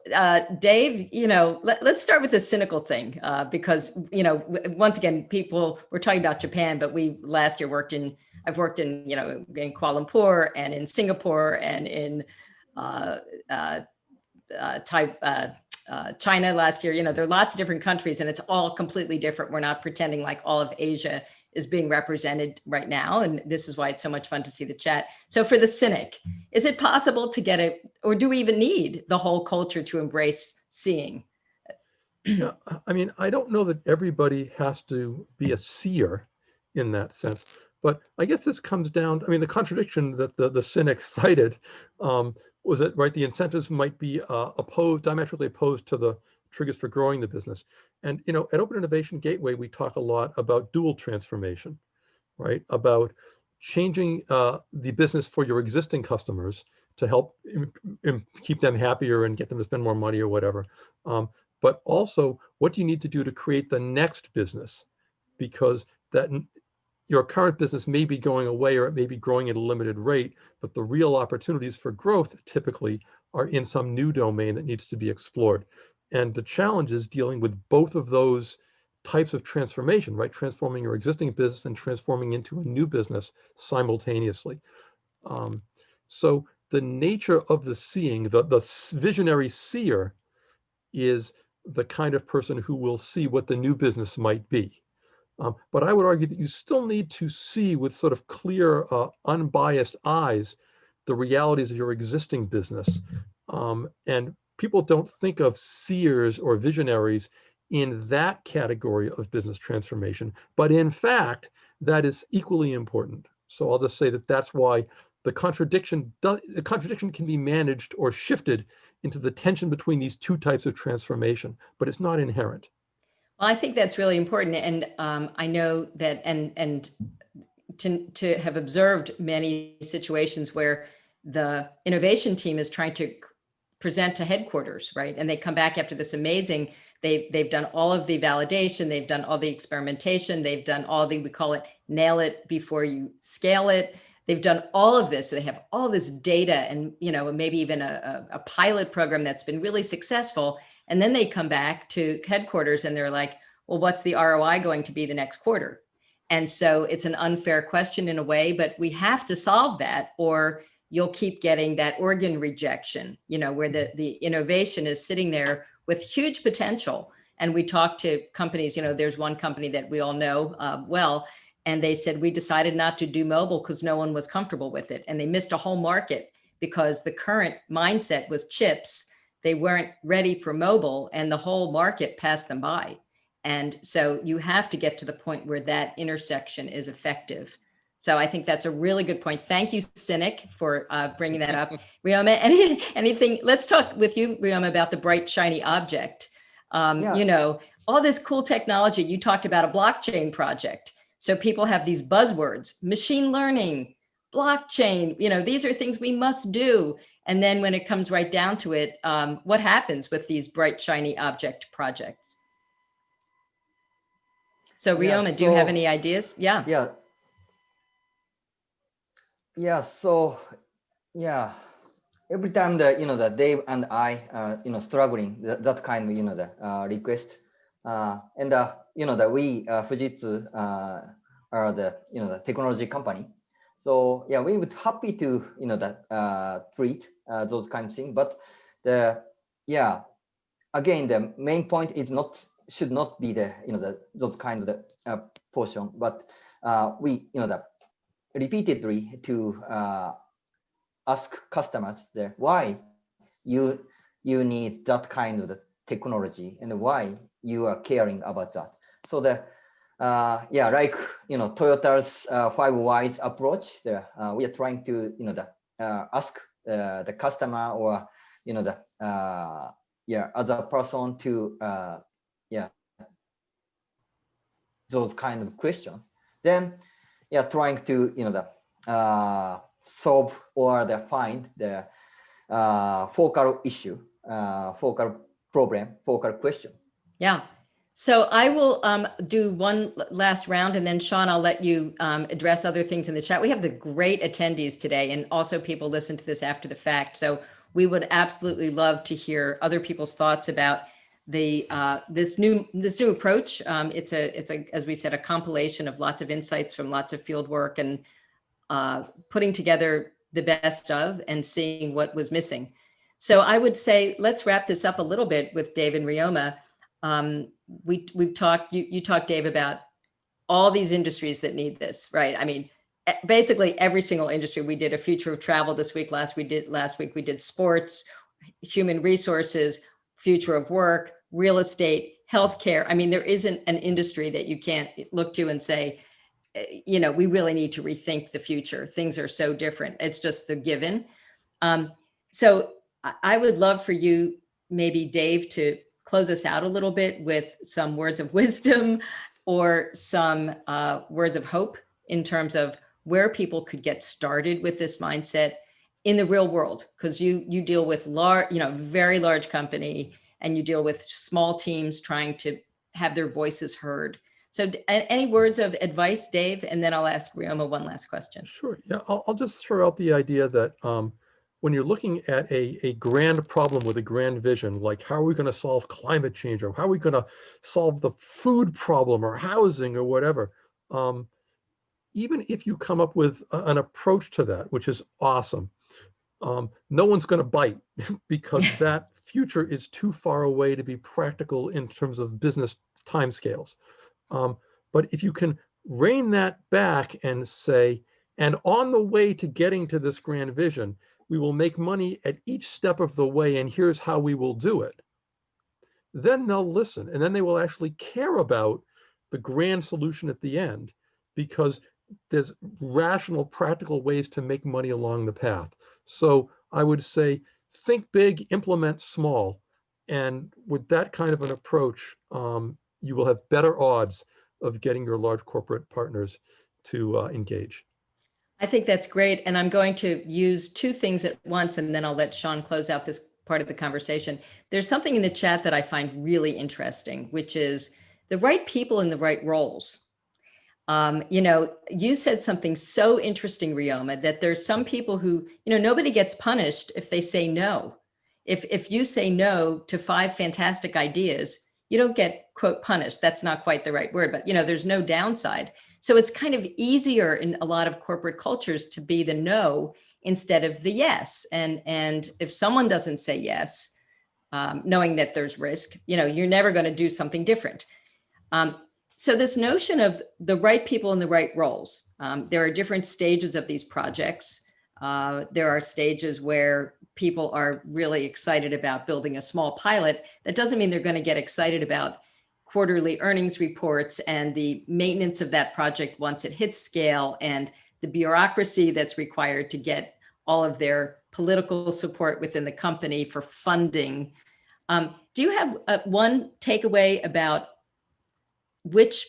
Dave, let's start with the cynical thing because once again, people were talking about Japan, but last year I've worked in in Kuala Lumpur and in Singapore and in China last year. There are lots of different countries and it's all completely different. We're not pretending like all of Asia is being represented right now. And this is why it's so much fun to see the chat. So for the cynic, is it possible to get it, or do we even need the whole culture to embrace seeing? Yeah, I mean, I don't know that everybody has to be a seer in that sense, but I guess this comes down, the contradiction that the cynic cited was that, right, the incentives might be diametrically opposed to the triggers for growing the business. And, at Open Innovation Gateway, we talk a lot about dual transformation, right? About changing the business for your existing customers to help keep them happier and get them to spend more money or whatever. But also, what do you need to do to create the next business? Because your current business may be going away or it may be growing at a limited rate, but the real opportunities for growth typically are in some new domain that needs to be explored. And the challenge is dealing with both of those types of transformation, right? Transforming your existing business and transforming into a new business simultaneously. So the nature of the seeing, the visionary seer is the kind of person who will see what the new business might be. But I would argue that you still need to see with sort of clear, unbiased eyes the realities of your existing business. And people don't think of seers or visionaries in that category of business transformation, but in fact, that is equally important. So I'll just say that that's why the contradiction can be managed or shifted into the tension between these two types of transformation, but it's not inherent. Well, I think that's really important. And I know that, and to have observed many situations where the innovation team is trying to present to headquarters, right? And they come back after this amazing, they've done all of the validation, they've done all the experimentation, they've done all we call it, nail it before you scale it. They've done all of this. They have all this data and, maybe even a pilot program that's been really successful. And then they come back to headquarters and they're like, well, what's the ROI going to be the next quarter? And so it's an unfair question in a way, but we have to solve that, or you'll keep getting that organ rejection, where the innovation is sitting there with huge potential. And we talked to companies, there's one company that we all know well, and they said, we decided not to do mobile because no one was comfortable with it. And they missed a whole market because the current mindset was chips. They weren't ready for mobile and the whole market passed them by. And so you have to get to the point where that intersection is effective. So I think that's a really good point. Thank you, Cynic, for bringing that up. Ryoma, anything, let's talk with you, Ryoma, about the bright, shiny object. All this cool technology. You talked about a blockchain project. So people have these buzzwords, machine learning, blockchain, these are things we must do. And then when it comes right down to it, what happens with these bright, shiny object projects? So Ryoma, do you have any ideas? Yeah. Every time that Dave and I struggling that kind of the request, and that we Fujitsu are the technology company. So yeah, we would happy to treat those kind of things. But again, the main point is should not be those kind of the portion, but we repeatedly to ask customers why you need that kind of the technology and why you are caring about that. So like Toyota's 5 whys approach, we are trying to ask the customer or other person to those kind of questions. Then trying to solve or find the focal issue, focal problem, focal question. Yeah. So I will do one last round, and then Sean, I'll let you address other things in the chat. We have the great attendees today, and also people listen to this after the fact. So we would absolutely love to hear other people's thoughts about this new approach. It's as we said, a compilation of lots of insights from lots of field work and putting together the best of and seeing what was missing. So I would say, let's wrap this up a little bit with Dave and Ryoma. We've talked, you talked, Dave, about all these industries that need this, right? I mean, basically every single industry. We did a future of travel this week. Last week we did sports, human resources, future of work, real estate, healthcare. I mean, there isn't an industry that you can't look to and say, we really need to rethink the future. Things are so different. It's just the given. So I would love for you, maybe Dave, to close us out a little bit with some words of wisdom or some words of hope in terms of where people could get started with this mindset in the real world, because you deal with very large company, and you deal with small teams trying to have their voices heard. So any words of advice, Dave? And then I'll ask Ryoma one last question. Sure. Yeah, I'll just throw out the idea that when you're looking at a grand problem with a grand vision, like how are we going to solve climate change, or how are we going to solve the food problem or housing or whatever, even if you come up with an approach to that, which is awesome, no one's going to bite because that future is too far away to be practical in terms of business timescales. But if you can rein that back and say, and on the way to getting to this grand vision, we will make money at each step of the way, and here's how we will do it, then they'll listen, and then they will actually care about the grand solution at the end, because there's rational, practical ways to make money along the path. So I would say, think big, implement small. And with that kind of an approach, you will have better odds of getting your large corporate partners to engage. I think that's great. And I'm going to use two things at once, and then I'll let Sean close out this part of the conversation. There's something in the chat that I find really interesting, which is the right people in the right roles. You said something so interesting, Ryoma, that there's some people who, nobody gets punished if they say no. If you say no to 5 fantastic ideas, you don't get, quote, punished. That's not quite the right word, but there's no downside. So it's kind of easier in a lot of corporate cultures to be the no instead of the yes. And if someone doesn't say yes, knowing that there's risk, you're never going to do something different. So this notion of the right people in the right roles, there are different stages of these projects. There are stages where people are really excited about building a small pilot. That doesn't mean they're going to get excited about quarterly earnings reports and the maintenance of that project once it hits scale and the bureaucracy that's required to get all of their political support within the company for funding. Do you have one takeaway about which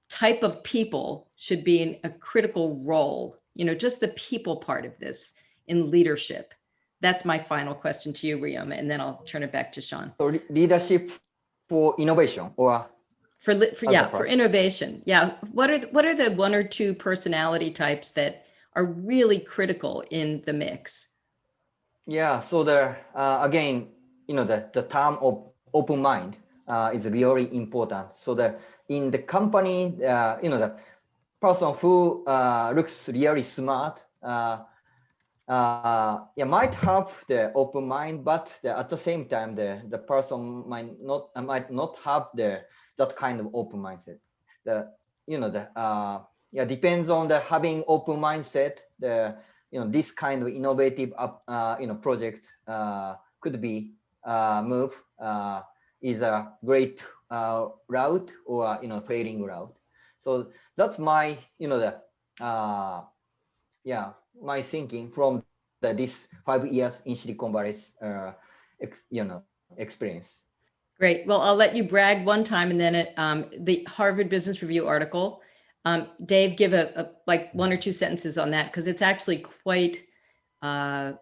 type of people should be in a critical role, just the people part of this in leadership? That's my final question to you, Ryoma, and then I'll turn it back to Sean. So leadership for innovation or for innovation. Yeah. What are the 1 or 2 personality types that are really critical in the mix? Yeah. So again, the term of open mind is really important. So in the company, the person who looks really smart, might have the open mind, but at the same time, the person might not have that kind of open mindset. Depends on the having open mindset. This kind of innovative project could be move is a great route or failing route. So that's my my thinking from this 5 years in Silicon Valley's experience. Great. Well, I'll let you brag one time, and then the Harvard Business Review article. Dave, give like 1 or 2 sentences on that, because it's actually quite a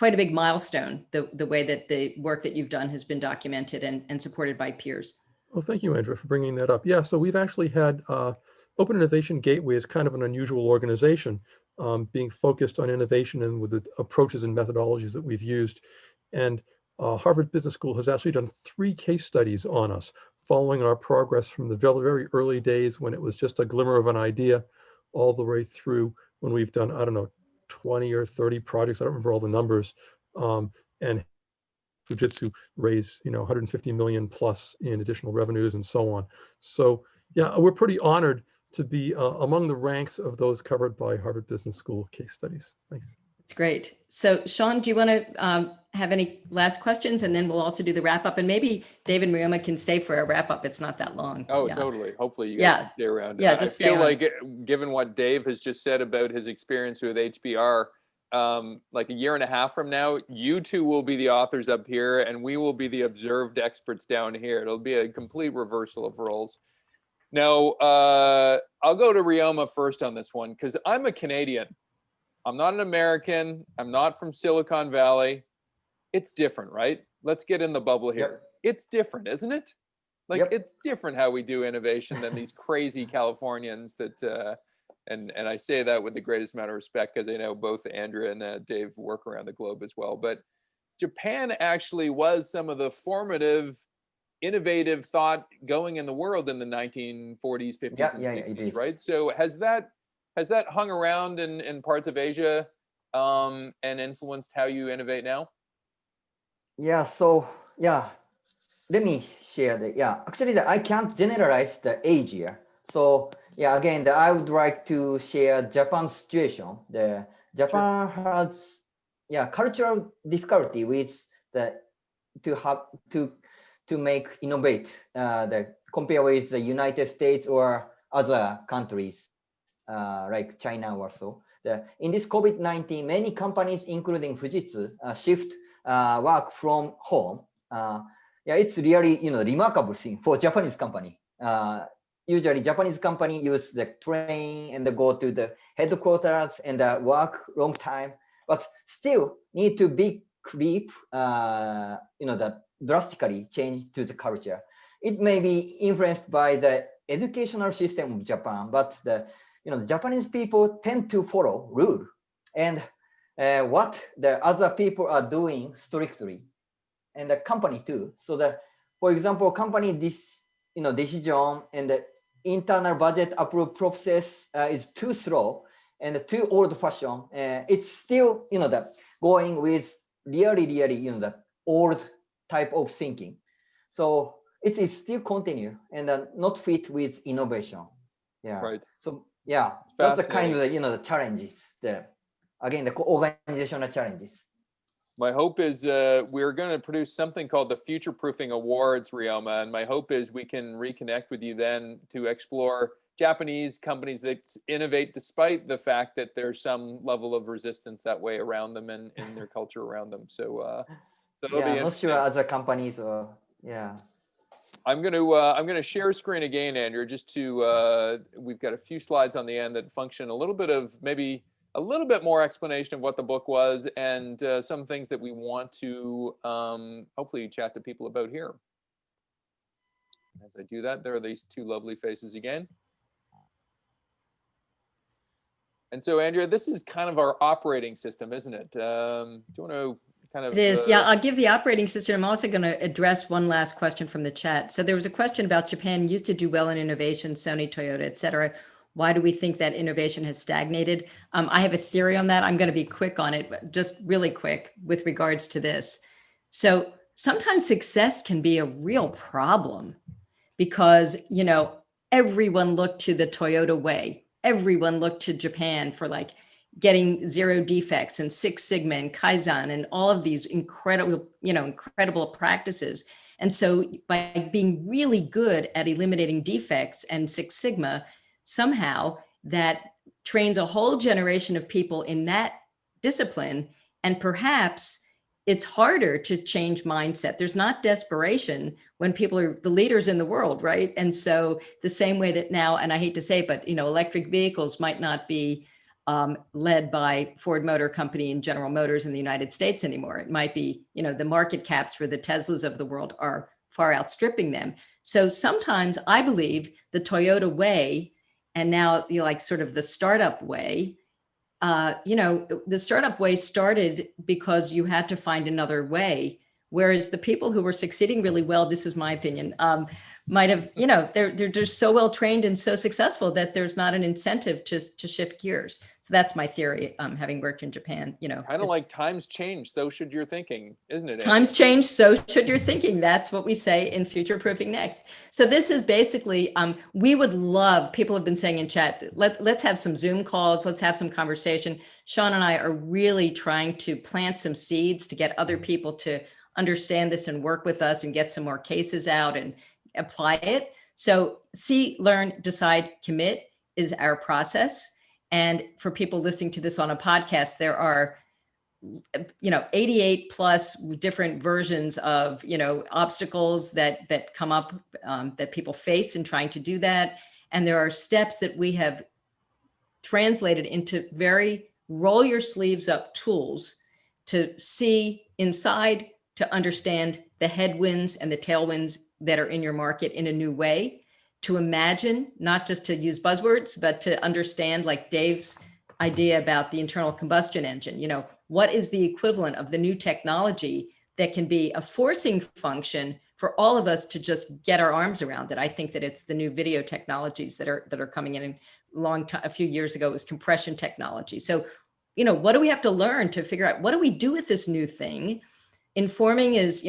big milestone, the way that the work that you've done has been documented and supported by peers. Well, thank you, Andrea, for bringing that up. Yeah, so we've actually had Open Innovation Gateway is kind of an unusual organization, being focused on innovation and with the approaches and methodologies that we've used. And Harvard Business School has actually done 3 case studies on us, following our progress from the very early days when it was just a glimmer of an idea, all the way through when we've done, I don't know, 20 or 30 projects. I don't remember all the numbers. And FUJITSU raised, 150 million plus in additional revenues and so on. So yeah, we're pretty honored to be among the ranks of those covered by Harvard Business School case studies. Thanks. That's great. So Sean, do you want to have any last questions? And then we'll also do the wrap up, and maybe Dave and Ryoma can stay for a wrap up. It's not that long. Oh, yeah. Totally. Hopefully you guys can stay around. Yeah, I feel like given what Dave has just said about his experience with HBR, like 1.5 years from now, you 2 will be the authors up here and we will be the observed experts down here. It'll be a complete reversal of roles. Now, I'll go to Ryoma first on this one, because I'm a Canadian. I'm not an American. I'm not from Silicon Valley. It's different, right? Let's get in the bubble here. Yep. It's different, isn't it? Like, It's different how we do innovation than these crazy Californians that, and I say that with the greatest amount of respect, because I know both Andrea and Dave work around the globe as well. But Japan actually was some of the formative, innovative thought going in the world in the 1940s, 50s, and 60s, right? So has that hung around in parts of Asia and influenced how you innovate now? Yeah, so let me share that. Yeah, actually I can't generalize the Asia. So yeah, again, I would like to share Japan's situation. Japan has cultural difficulty with to make innovate compare with the United States or other countries like China or so. In this COVID-19, many companies, including Fujitsu, shift work from home. It's really remarkable thing for Japanese company. Usually Japanese company use the train and go to the headquarters and work long time, but still need to big leap, that drastically change to the culture. It may be influenced by the educational system of Japan, but the Japanese people tend to follow rule and what the other people are doing strictly, and the company too. So that, for example, company decision and the internal budget approval process is too slow and too old-fashioned. It's still the going with really the old type of thinking. So it is still continue and not fit with innovation. Yeah. Right. So yeah, that's the kind of the challenges. Again, the organizational challenges. My hope is we're going to produce something called the Futureproofing Awards, Ryoma, and my hope is we can reconnect with you then to explore Japanese companies that innovate despite the fact that there's some level of resistance that way around them and in their culture around them. So, it'll be I'm not sure other companies or yeah. I'm gonna share screen again, Andrea, just to we've got a few slides on the end that function a little bit of maybe a little bit more explanation of what the book was and some things that we want to hopefully chat to people about here. As I do that, there are these two lovely faces again. And so, Andrea, this is kind of our operating system, isn't it? Do you want to kind of? It is, yeah. I'll give the operating system. I'm also going to address one last question from the chat. So there was a question about Japan used to do well in innovation, Sony, Toyota, et cetera. Why do we think that innovation has stagnated? I have a theory on that. I'm going to be quick on it, but just really quick with regards to this. So sometimes success can be a real problem because, everyone looked to the Toyota way. Everyone looked to Japan for like getting 0 defects and Six Sigma and Kaizen and all of these incredible practices. And so by being really good at eliminating defects and Six Sigma, somehow that trains a whole generation of people in that discipline. And perhaps it's harder to change mindset. There's not desperation when people are the leaders in the world, right? And so the same way that now, and I hate to say it, but electric vehicles might not be led by Ford Motor Company and General Motors in the United States anymore. It might be, the market caps for the Teslas of the world are far outstripping them. So sometimes I believe the Toyota way, and now like sort of the startup way, the startup way started because you had to find another way. Whereas the people who were succeeding really well, this is my opinion, might have, they're just so well trained and so successful that there's not an incentive to shift gears. So that's my theory, having worked in Japan, Kind of like times change, so should your thinking, isn't it? Times change, so should your thinking. That's what we say in Futureproofing Next. So this is basically, we would love, people have been saying in chat, let's have some Zoom calls, let's have some conversation. Sean and I are really trying to plant some seeds to get other people to understand this and work with us and get some more cases out and apply it. So see, learn, decide, commit is our process. And for people listening to this on a podcast, there are 88 plus different versions of obstacles that come up that people face in trying to do that. And there are steps that we have translated into very roll your sleeves up tools to see inside, to understand the headwinds and the tailwinds that are in your market in a new way, to imagine, not just to use buzzwords, but to understand, like Dave's idea about the internal combustion engine, what is the equivalent of the new technology that can be a forcing function for all of us to just get our arms around it. I think that it's the new video technologies that are coming in. A few years ago, it was compression technology. So, what do we have to learn to figure out, what do we do with this new thing? Informing is,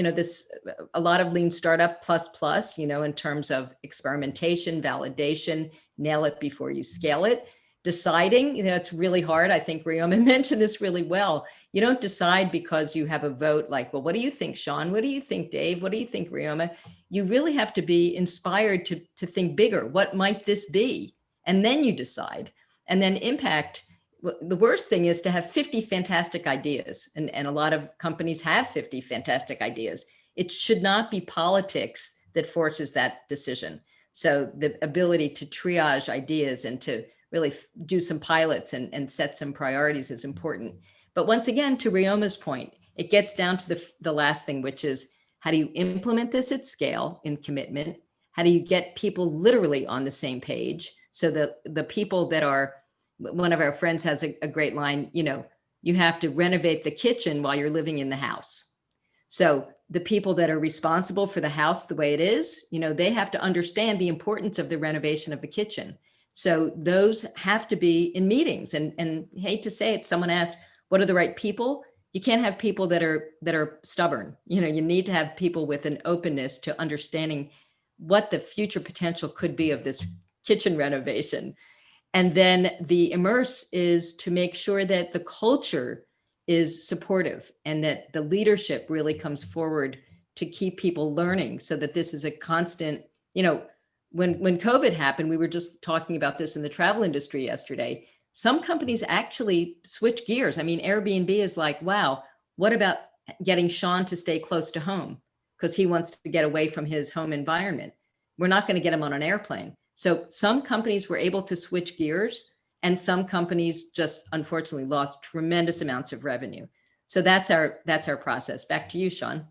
a lot of lean startup plus, in terms of experimentation, validation, nail it before you scale it. Deciding, it's really hard. I think Ryoma mentioned this really well. You don't decide because you have a vote like, well, what do you think, Sean? What do you think, Dave? What do you think, Ryoma? You really have to be inspired to think bigger. What might this be? And then you decide. And then impact. The worst thing is to have 50 fantastic ideas. And a lot of companies have 50 fantastic ideas. It should not be politics that forces that decision. So the ability to triage ideas and to really do some pilots and set some priorities is important. But once again, to Ryoma's point, it gets down to the last thing, which is how do you implement this at scale in commitment? How do you get people literally on the same page so that the people that are, one of our friends has a great line, you know, you have to renovate the kitchen while you're living in the house. So the people that are responsible for the house the way it is, you know, they have to understand the importance of the renovation of the kitchen. So those have to be in meetings. And hate to say it, someone asked, what are the right people? You can't have people that are stubborn. You know, you need to have people with an openness to understanding what the future potential could be of this kitchen renovation. And then the immerse is to make sure that the culture is supportive and that the leadership really comes forward to keep people learning so that this is a constant, you know, when COVID happened, we were just talking about this in the travel industry yesterday. Some companies actually switch gears. I mean, Airbnb is like, wow, what about getting Sean to stay close to home? Because he wants to get away from his home environment. We're not going to get him on an airplane. So some companies were able to switch gears and some companies just unfortunately lost tremendous amounts of revenue. So that's our process. Back to you, Sean.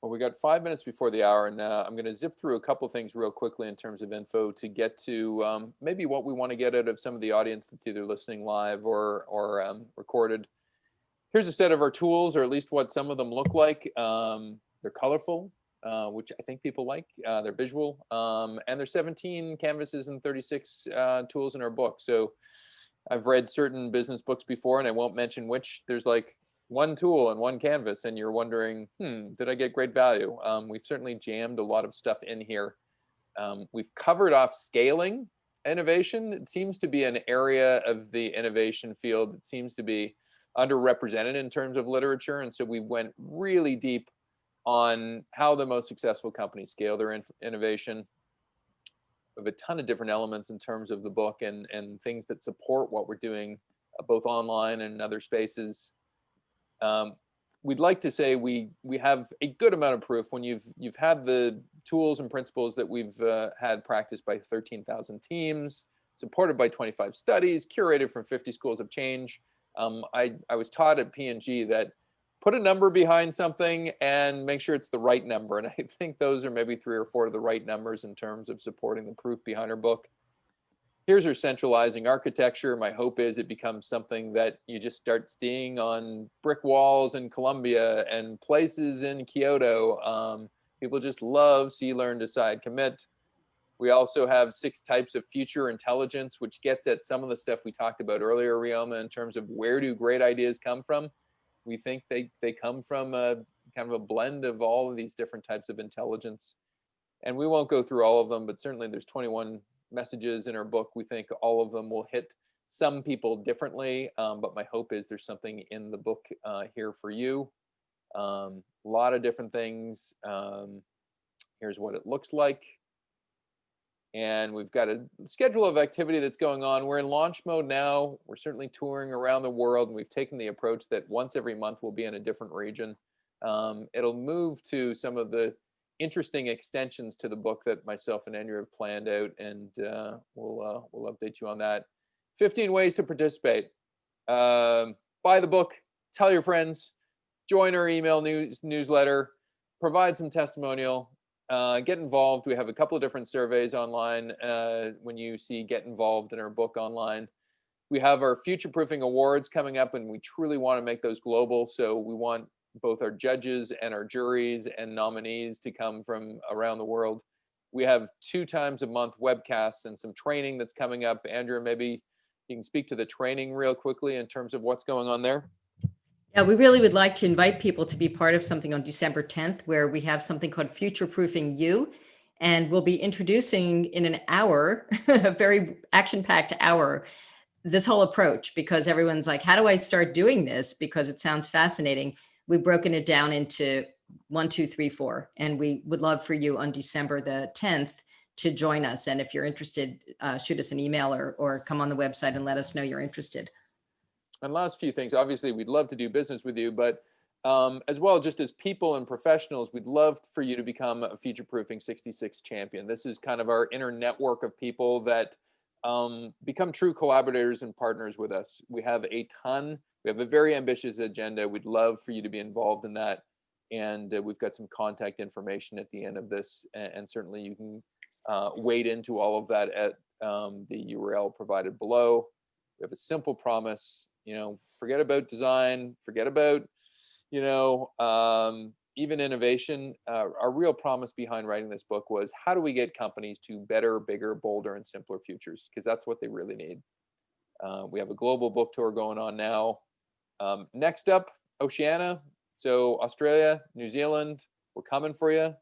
Well, we got 5 minutes before the hour, and I'm going to zip through a couple things real quickly in terms of info to get to maybe what we want to get out of some of the audience that's either listening live or recorded. Here's a set of our tools, or at least what some of them look like. They're colorful, which I think people like. They're visual, and there's 17 canvases and 36 tools in our book. So I've read certain business books before, and I won't mention which. There's like one tool and one canvas, and you're wondering, did I get great value? We've certainly jammed a lot of stuff in here. We've covered off scaling innovation. It seems to be an area of the innovation field that seems to be underrepresented in terms of literature. And so we went really deep on how the most successful companies scale their innovation. We have a ton of different elements in terms of the book and things that support what we're doing, both online and in other spaces. We'd like to say we have a good amount of proof when you've had the tools and principles that we've had practiced by 13,000 teams, supported by 25 studies, curated from 50 schools of change. I was taught at P&G that put a number behind something and make sure it's the right number. And I think those are maybe 3 or 4 of the right numbers in terms of supporting the proof behind our book. Here's our centralizing architecture. My hope is it becomes something that you just start seeing on brick walls in Colombia and places in Kyoto. People just love see, learn, decide, commit. We also have 6 types of future intelligence, which gets at some of the stuff we talked about earlier, Ryoma, in terms of where do great ideas come from. We think they come from a kind of a blend of all of these different types of intelligence. And we won't go through all of them, but certainly there's 21 messages in our book. We think all of them will hit some people differently, but my hope is there's something in the book here for you. A lot of different things. Here's what it looks like. And we've got a schedule of activity that's going on. We're in launch mode now. We're certainly touring around the world. And we've taken the approach that once every month we'll be in a different region. It'll move to some of the interesting extensions to the book that myself and Andrea have planned out, and we'll update you on that. 15 ways to participate. Buy the book, tell your friends, join our email newsletter, provide some testimonial. Get involved. We have a couple of different surveys online. When you see get involved in our book online, we have our Futureproofing Awards coming up, and we truly want to make those global. So we want both our judges and our juries and nominees to come from around the world. We have 2 times a month webcasts and some training that's coming up. Andrea, maybe you can speak to the training real quickly in terms of what's going on there. Yeah, we really would like to invite people to be part of something on December 10th, where we have something called Futureproofing You, and we'll be introducing in an hour, a very action-packed hour, this whole approach, because everyone's like, how do I start doing this? Because it sounds fascinating. We've broken it down into 1, 2, 3, 4, and we would love for you on December the 10th to join us. And if you're interested, shoot us an email or come on the website and let us know you're interested. And last few things, obviously, we'd love to do business with you, but as well, just as people and professionals, we'd love for you to become a Futureproofing 66 champion. This is kind of our inner network of people that become true collaborators and partners with us. We have a very ambitious agenda. We'd love for you to be involved in that. And we've got some contact information at the end of this. And certainly you can wade into all of that at the URL provided below. We have a simple promise, forget about design, forget about, even innovation. Our real promise behind writing this book was, how do we get companies to better, bigger, bolder, and simpler futures? Because that's what they really need. We have a global book tour going on now. Next up, Oceania. So Australia, New Zealand, we're coming for you.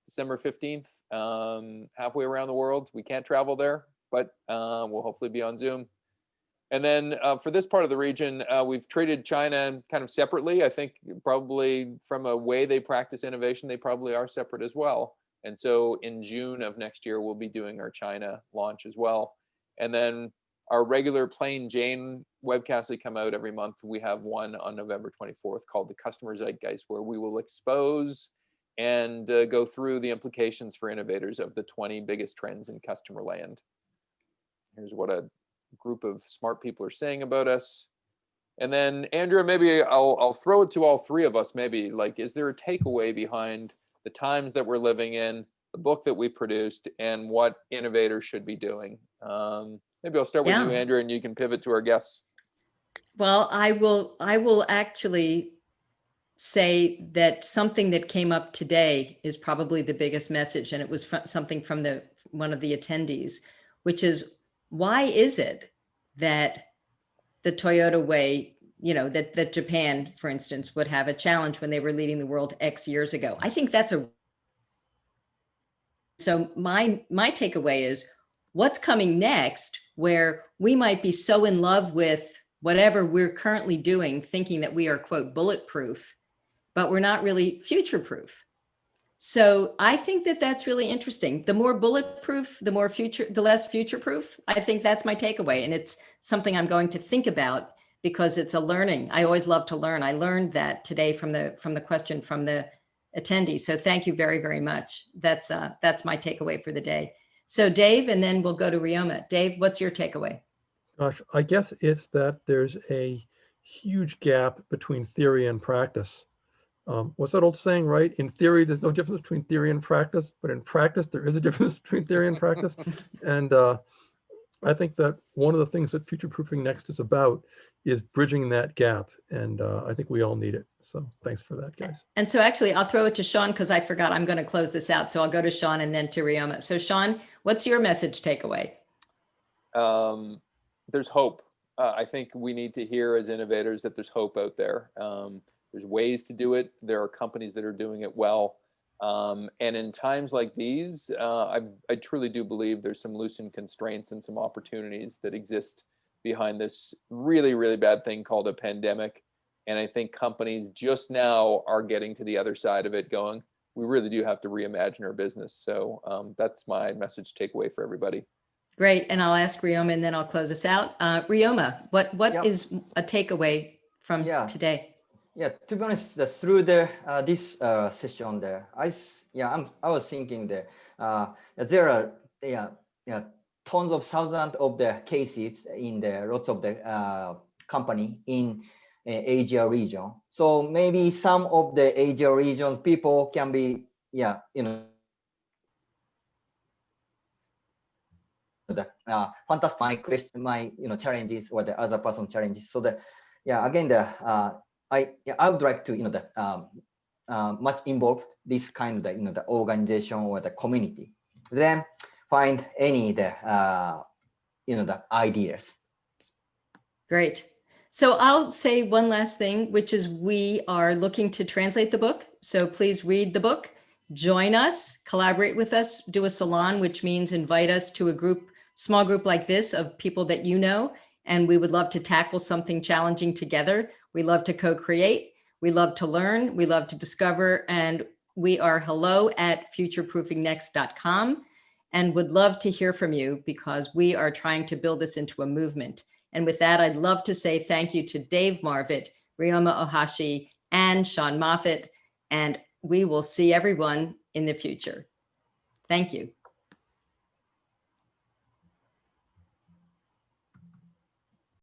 December 15th, halfway around the world. We can't travel there, but we'll hopefully be on Zoom. And then for this part of the region, we've treated China kind of separately. I think probably from a way they practice innovation, they probably are separate as well. And so in June of next year, we'll be doing our China launch as well. And then our regular plain Jane webcasts that come out every month, we have one on November 24th called The Customer Zeitgeist, where we will expose and go through the implications for innovators of the 20 biggest trends in customer land. Here's what a group of smart people are saying about us. And then Andrea, maybe I'll throw it to all three of us. Maybe, like, is there a takeaway behind the times that we're living in, the book that we produced, and what innovators should be doing? Maybe I'll start with you, Andrea, and you can pivot to our guests. Well, I will actually say that something that came up today is probably the biggest message, and it was something from one of the attendees, which is, why is it that the Toyota way, that Japan, for instance, would have a challenge when they were leading the world X years ago? I think that's so my takeaway is, what's coming next, where we might be so in love with whatever we're currently doing, thinking that we are, quote, bulletproof, but we're not really future-proof. So I think that that's really interesting. The more bulletproof, the less future-proof. I think that's my takeaway. And it's something I'm going to think about, because it's a learning. I always love to learn. I learned that today from the question from the attendee. So thank you very, very much. That's my takeaway for the day. So Dave, and then we'll go to Ryoma. Dave, what's your takeaway? Gosh, I guess it's that there's a huge gap between theory and practice. What's that old saying, right? In theory, there's no difference between theory and practice, but in practice, there is a difference between theory and practice. And I think that one of the things that Futureproofing Next is about is bridging that gap. And I think we all need it. So thanks for that, guys. And so actually, I'll throw it to Sean, because I forgot I'm going to close this out. So I'll go to Sean and then to Ryoma. So Sean, what's your message takeaway? There's hope. I think we need to hear as innovators that there's hope out there. There's ways to do it. There are companies that are doing it well. And in times like these, I truly do believe there's some loosened constraints and some opportunities that exist behind this really, really bad thing called a pandemic. And I think companies just now are getting to the other side of it, going, we really do have to reimagine our business. So that's my message takeaway for everybody. Great. And I'll ask Ryoma, and then I'll close us out. Ryoma, what is a takeaway from today? Yeah, to be honest, through this session there, I was thinking that there are tons of thousands of the cases in lots of the company in Asia region. So maybe some of the Asia region people can be fantastic my challenges or the other person challenges. So again I would like to much involved this kind of the organization or the community, then find any the ideas. Great. So I'll say one last thing, which is we are looking to translate the book. So please read the book, join us, collaborate with us, do a salon, which means invite us to a small group like this of people that you know, and we would love to tackle something challenging together. We love to co-create. We love to learn. We love to discover. And we are hello@futureproofingnext.com, and would love to hear from you, because we are trying to build this into a movement. And with that, I'd love to say thank you to Dave Marvit, Ryoma Ohashi, and Sean Moffitt. And we will see everyone in the future. Thank you.